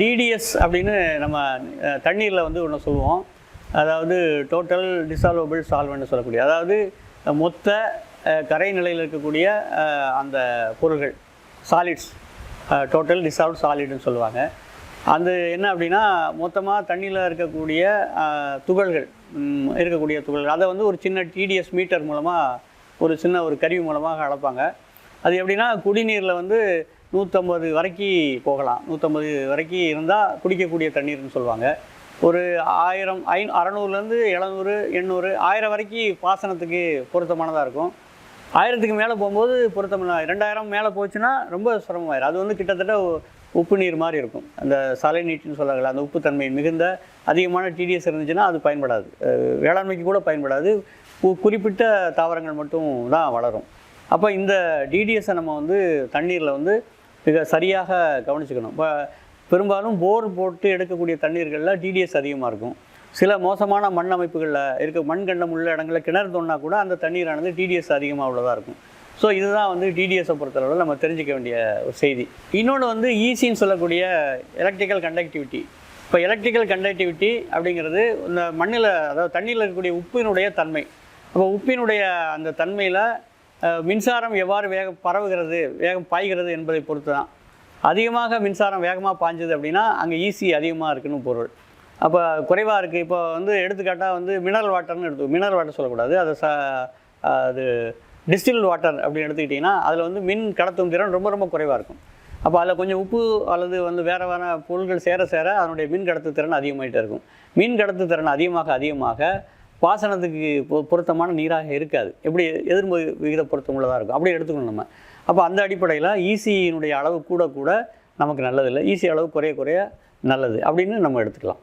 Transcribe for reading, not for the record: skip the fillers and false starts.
TDS அப்படின்னு நம்ம தண்ணீரில் வந்து ஒன்று சொல்லுவோம். அதாவது டோட்டல் டிசால்வபிள் சால்வெண்ட்னு சொல்லக்கூடிய, அதாவது மொத்த கரை நிலையில் இருக்கக்கூடிய அந்த பொருள்கள் சாலிட்ஸ், டோட்டல் டிசால்வ் சாலிட்னு சொல்லுவாங்க. அது என்ன அப்படின்னா மொத்தமாக தண்ணியில் இருக்கக்கூடிய துகள்கள் அதை வந்து ஒரு சின்ன டிடிஎஸ் மீட்டர் மூலமாக ஒரு சின்ன ஒரு கருவி மூலமாக அளப்பாங்க. அது எப்படின்னா குடிநீரில் வந்து 150 வரைக்கும் போகலாம். 150 வரைக்கும் இருந்தால் குடிக்கக்கூடிய தண்ணீர்னு சொல்லுவாங்க. ஒரு 1000, 600லேருந்து 700, 800, 1000 வரைக்கும் பாசனத்துக்கு பொருத்தமானதாக இருக்கும். 1000க்கு மேலே போகும்போது பொருத்தமான 2000 மேலே போச்சுன்னா ரொம்ப சிரமமாயிடும். அது வந்து கிட்டத்தட்ட உப்பு நீர் மாதிரி இருக்கும். அந்த சலைனீட்டுன்னு சொல்லுவாங்கள்ல, அந்த உப்புத்தன்மை மிகுந்த அதிகமான டிடிஎஸ் இருந்துச்சுன்னா அது பயன்படாது, வேளாண்மைக்கு கூட பயன்படாது. குறிப்பிட்ட தாவரங்கள் மட்டும் தான் வளரும். அப்போ இந்த டிடிஎஸை நம்ம வந்து தண்ணீரில் வந்து மிக சரியாக கவனிச்சுக்கணும். இப்போ பெரும்பாலும் போர் போட்டு எடுக்கக்கூடிய தண்ணீர்களில் டிடிஎஸ் அதிகமாக இருக்கும். சில மோசமான மண் அமைப்புகளில் மண்கண்டம் உள்ள இடங்களில் கிணறு தோண்டினா கூட அந்த தண்ணீரானது டிடிஎஸ் அதிகமாக உள்ளதாக இருக்கும். ஸோ இதுதான் வந்து டிடிஎஸை பொறுத்தளவில் நம்ம தெரிஞ்சிக்க வேண்டிய ஒரு செய்தி. இன்னொன்று வந்து ஈசின்னு சொல்லக்கூடிய எலக்ட்ரிக்கல் கண்டக்டிவிட்டி. இப்போ எலக்ட்ரிக்கல் கண்டக்டிவிட்டி அப்படிங்கிறது இந்த மண்ணில், அதாவது தண்ணீரில் இருக்கக்கூடிய உப்பினுடைய தன்மை. அப்போ உப்பினுடைய அந்த தன்மையில் மின்சாரம் எவ்வாறு வேகம் பாய்கிறது என்பதை பொறுத்து தான். அதிகமாக மின்சாரம் வேகமாக பாய்ஞ்சது அப்படின்னா அங்கே ஈசி அதிகமாக இருக்குன்னு பொருள். அப்போ குறைவாக இருக்குது. இப்போ வந்து எடுத்துக்காட்டால் வந்து மினரல் வாட்டர் சொல்லக்கூடாது, அது டிஸ்டில் வாட்டர் அப்படின்னு எடுத்துக்கிட்டிங்கன்னா அதில் வந்து மின் கடத்தும் திறன் ரொம்ப ரொம்ப குறைவாக இருக்கும். அப்போ அதில் கொஞ்சம் உப்பு அல்லது வந்து வேறு பொருட்கள் சேர அதனுடைய மின் கடத்து திறன் அதிகமாகிட்டே இருக்கும். மின் கடத்து திறன் அதிகமாக பாசனத்துக்கு பொருத்தமான நீராக இருக்காது. எப்படி எதிர்மறை விகித பொருத்தம் உள்ளதாக இருக்கும், அப்படி எடுத்துக்கணும் நம்ம. அப்போ அந்த அடிப்படையில் ஈசியினுடைய அளவு கூட நமக்கு நல்லதில்லை, ஈசி அளவு குறைய நல்லது அப்படின்னு நம்ம எடுத்துக்கலாம்.